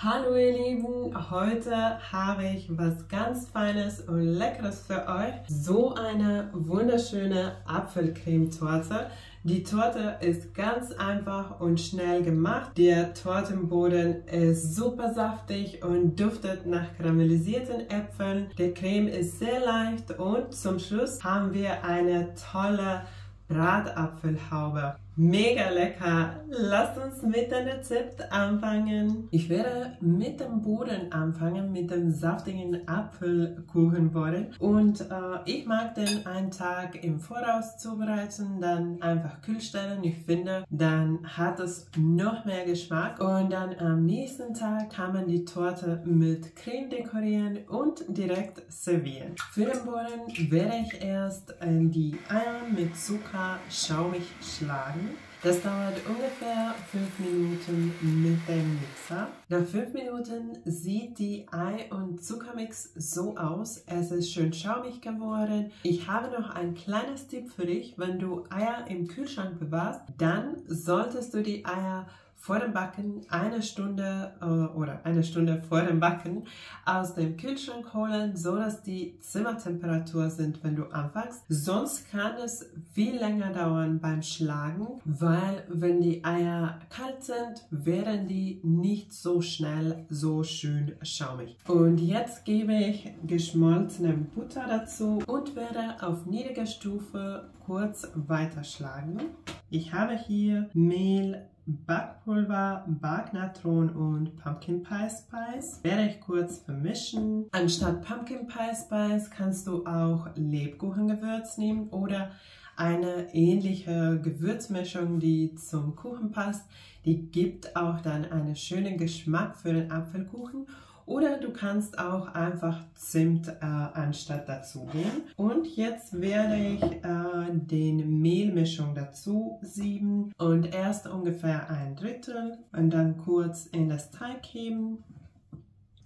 Hallo ihr Lieben, heute habe ich was ganz Feines und Leckeres für euch. So eine wunderschöne Apfelcremetorte. Die Torte ist ganz einfach und schnell gemacht. Der Tortenboden ist super saftig und duftet nach karamellisierten Äpfeln. Der Creme ist sehr leicht und zum Schluss haben wir eine tolle Bratapfelhaube. Mega lecker! Lasst uns mit dem Rezept anfangen. Ich werde mit dem Boden anfangen, mit dem saftigen Apfelkuchenboden. Und ich mag den einen Tag im Voraus zubereiten, dann einfach kühl stellen. Ich finde, dann hat es noch mehr Geschmack. Und dann am nächsten Tag kann man die Torte mit Creme dekorieren und direkt servieren. Für den Boden werde ich erst die Eier mit Zucker schaumig schlagen. Das dauert ungefähr 5 Minuten mit dem Mixer. Nach 5 Minuten sieht die Ei- und Zuckermix so aus. Es ist schön schaumig geworden. Ich habe noch ein kleines Tipp für dich. Wenn du Eier im Kühlschrank bewahrst, dann solltest du die Eier vor dem Backen eine Stunde vor dem Backen aus dem Kühlschrank holen, so dass die Zimmertemperatur sind, wenn du anfängst. Sonst kann es viel länger dauern beim Schlagen, weil wenn die Eier kalt sind, werden die nicht so schnell so schön schaumig. Und jetzt gebe ich geschmolzene Butter dazu und werde auf niedriger Stufe kurz weiterschlagen. Ich habe hier Mehl, Backpulver, Backnatron und Pumpkin Pie Spice. Werde ich kurz vermischen. Anstatt Pumpkin Pie Spice kannst du auch Lebkuchengewürz nehmen oder eine ähnliche Gewürzmischung, die zum Kuchen passt. Die gibt auch dann einen schönen Geschmack für den Apfelkuchen. Oder du kannst auch einfach Zimt anstatt dazu geben. Und jetzt werde ich den Mehlmischung dazu sieben und erst ungefähr 1/3 und dann kurz in das Teig geben.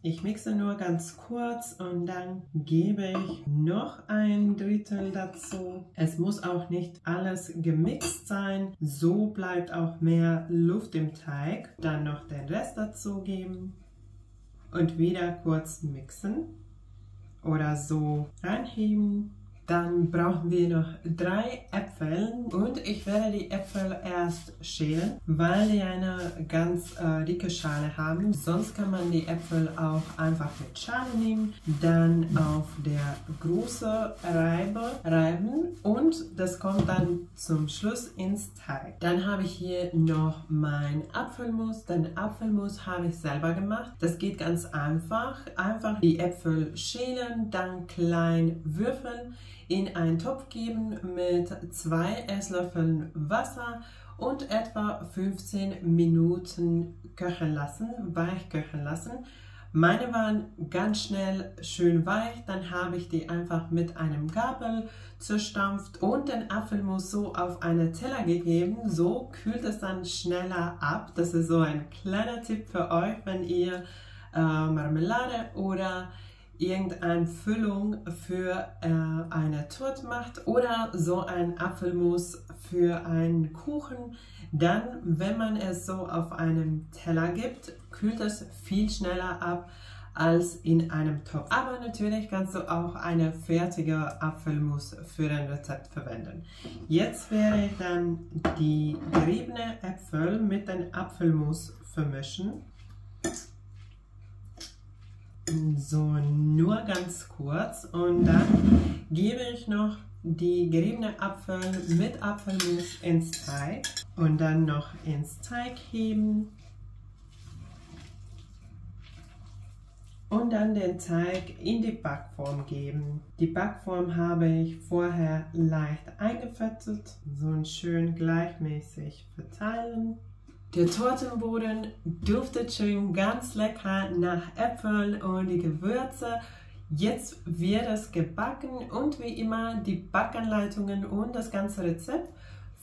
Ich mixe nur ganz kurz und dann gebe ich noch 1/3 dazu. Es muss auch nicht alles gemixt sein, so bleibt auch mehr Luft im Teig. Dann noch den Rest dazu geben. Und wieder kurz mixen oder so reinheben. Dann brauchen wir noch 3 Äpfel und ich werde die Äpfel erst schälen, weil die eine ganz dicke Schale haben. Sonst kann man die Äpfel auch einfach mit Schale nehmen, dann auf der große reiben und das kommt dann zum Schluss ins Teig. Dann habe ich hier noch mein Apfelmus. Den Apfelmus habe ich selber gemacht. Das geht ganz einfach. Einfach die Äpfel schälen, dann klein würfeln, in einen Topf geben mit 2 Esslöffeln Wasser und etwa 15 Minuten köcheln lassen, weich köcheln lassen. Meine waren ganz schnell schön weich, dann habe ich die einfach mit einem Gabel zerstampft und den Apfelmus so auf einen Teller gegeben. So kühlt es dann schneller ab. Das ist so ein kleiner Tipp für euch, wenn ihr Marmelade oder irgendeine Füllung für eine Torte macht oder so ein Apfelmus für einen Kuchen, dann, wenn man es so auf einem Teller gibt, kühlt es viel schneller ab als in einem Topf. Aber natürlich kannst du auch eine fertige Apfelmus für dein Rezept verwenden. Jetzt werde ich dann die geriebenen Äpfel mit dem Apfelmus vermischen. So, nur ganz kurz und dann gebe ich noch die geriebene Apfel mit Apfelmus ins Teig und dann noch ins Teig heben und dann den Teig in die Backform geben. Die Backform habe ich vorher leicht eingefettet, so schön gleichmäßig verteilen. Der Tortenboden duftet schon ganz lecker nach Äpfeln und die Gewürze. Jetzt wird es gebacken und wie immer die Backanleitungen und das ganze Rezept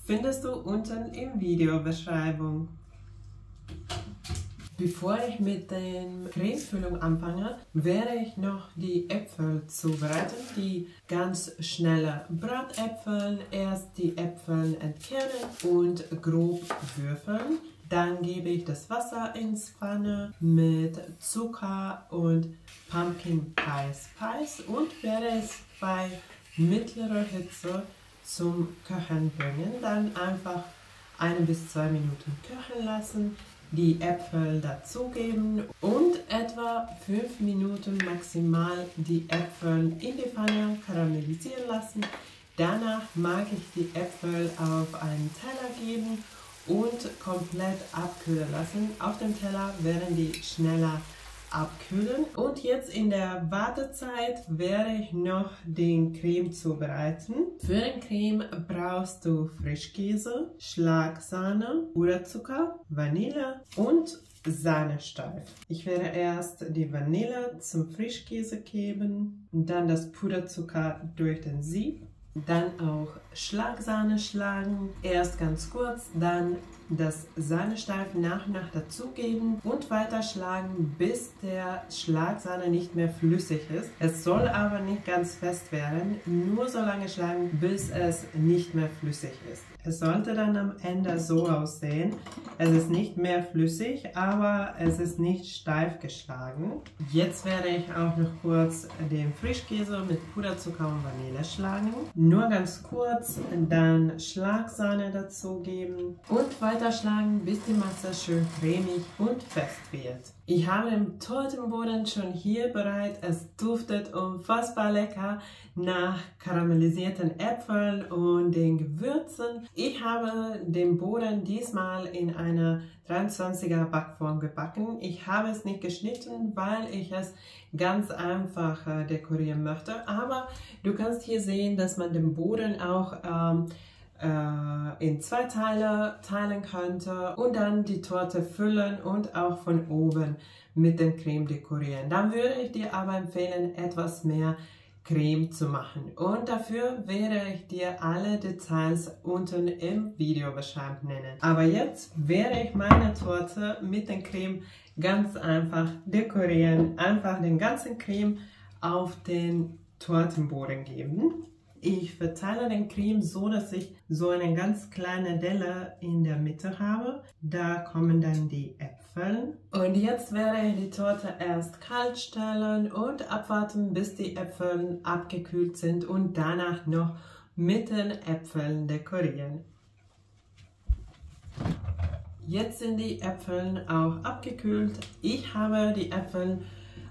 findest du unten in Videobeschreibung. Bevor ich mit der Cremefüllung anfange, werde ich noch die Äpfel zubereiten. Die ganz schnelle Bratäpfel. Erst die Äpfel entkernen und grob würfeln. Dann gebe ich das Wasser ins Pfanne mit Zucker und Pumpkin Pie Spice und werde es bei mittlerer Hitze zum Köcheln bringen. Dann einfach 1 bis 2 Minuten köcheln lassen, die Äpfel dazugeben und etwa 5 Minuten maximal die Äpfel in die Pfanne karamellisieren lassen. Danach mag ich die Äpfel auf einen Teller geben und komplett abkühlen lassen. Auf dem Teller werden die schneller abkühlen. Und jetzt in der Wartezeit werde ich noch den Creme zubereiten. Für den Creme brauchst du Frischkäse, Schlagsahne, Puderzucker, Vanille und Sahnesteif. Ich werde erst die Vanille zum Frischkäse geben, dann das Puderzucker durch den Sieb, dann auch Schlagsahne schlagen, erst ganz kurz, dann das Sahnesteif nach und nach dazugeben und weiter schlagen, bis der Schlagsahne nicht mehr flüssig ist. Es soll aber nicht ganz fest werden, nur so lange schlagen, bis es nicht mehr flüssig ist. Es sollte dann am Ende so aussehen. Es ist nicht mehr flüssig, aber es ist nicht steif geschlagen. Jetzt werde ich auch noch kurz den Frischkäse mit Puderzucker und Vanille schlagen. Nur ganz kurz, dann Schlagsahne dazugeben und weiter schlagen, bis die Masse schön cremig und fest wird. Ich habe den Tortenboden schon hier bereit. Es duftet unfassbar lecker nach karamellisierten Äpfeln und den Gewürzen. Ich habe den Boden diesmal in einer 23er Backform gebacken. Ich habe es nicht geschnitten, weil ich es ganz einfach dekorieren möchte. Aber du kannst hier sehen, dass man den Boden auch in 2 Teile teilen könnte und dann die Torte füllen und auch von oben mit dem Creme dekorieren. Dann würde ich dir aber empfehlen, etwas mehr Creme zu machen. Und dafür werde ich dir alle Details unten im Videobeschreibung nennen. Aber jetzt werde ich meine Torte mit dem Creme ganz einfach dekorieren. Einfach den ganzen Creme auf den Tortenboden geben. Ich verteile den Creme so, dass ich so eine ganz kleine Delle in der Mitte habe. Da kommen dann die Äpfel. Und jetzt werde ich die Torte erst kalt stellen und abwarten, bis die Äpfel abgekühlt sind und danach noch mit den Äpfeln dekorieren. Jetzt sind die Äpfel auch abgekühlt. Ich habe die Äpfel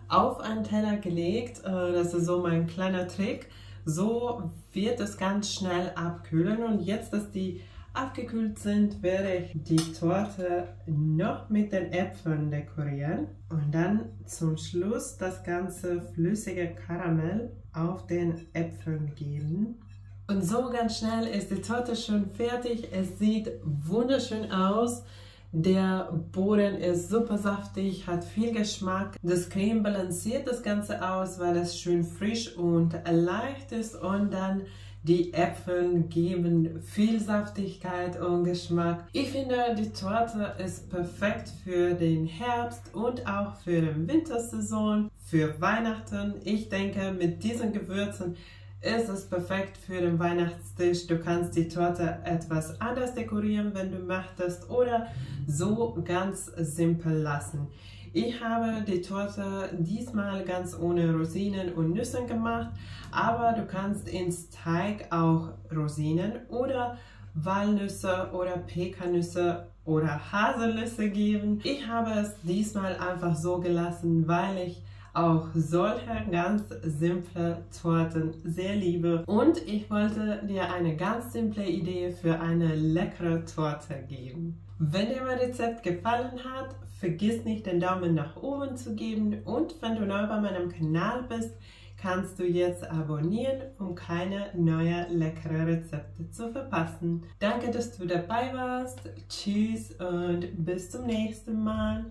auf einen Teller gelegt. Das ist so mein kleiner Trick. So wird es ganz schnell abkühlen und jetzt, dass die abgekühlt sind, werde ich die Torte noch mit den Äpfeln dekorieren und dann zum Schluss das ganze flüssige Karamell auf den Äpfeln geben. Und so ganz schnell ist die Torte schon fertig. Es sieht wunderschön aus. Der Boden ist super saftig, hat viel Geschmack. Das Creme balanciert das Ganze aus, weil es schön frisch und leicht ist. Und dann die Äpfel geben viel Saftigkeit und Geschmack. Ich finde, die Torte ist perfekt für den Herbst und auch für die Wintersaison, für Weihnachten. Ich denke, mit diesen Gewürzen ist es perfekt für den Weihnachtstisch. Du kannst die Torte etwas anders dekorieren, wenn du möchtest, oder so ganz simpel lassen. Ich habe die Torte diesmal ganz ohne Rosinen und Nüsse gemacht, aber du kannst ins Teig auch Rosinen oder Walnüsse oder Pekannüsse oder Haselnüsse geben. Ich habe es diesmal einfach so gelassen, weil ich auch solche ganz simple Torten sehr liebe. Und ich wollte dir eine ganz simple Idee für eine leckere Torte geben. Wenn dir mein Rezept gefallen hat, vergiss nicht den Daumen nach oben zu geben. Und wenn du neu bei meinem Kanal bist, kannst du jetzt abonnieren, um keine neuen leckeren Rezepte zu verpassen. Danke, dass du dabei warst. Tschüss und bis zum nächsten Mal.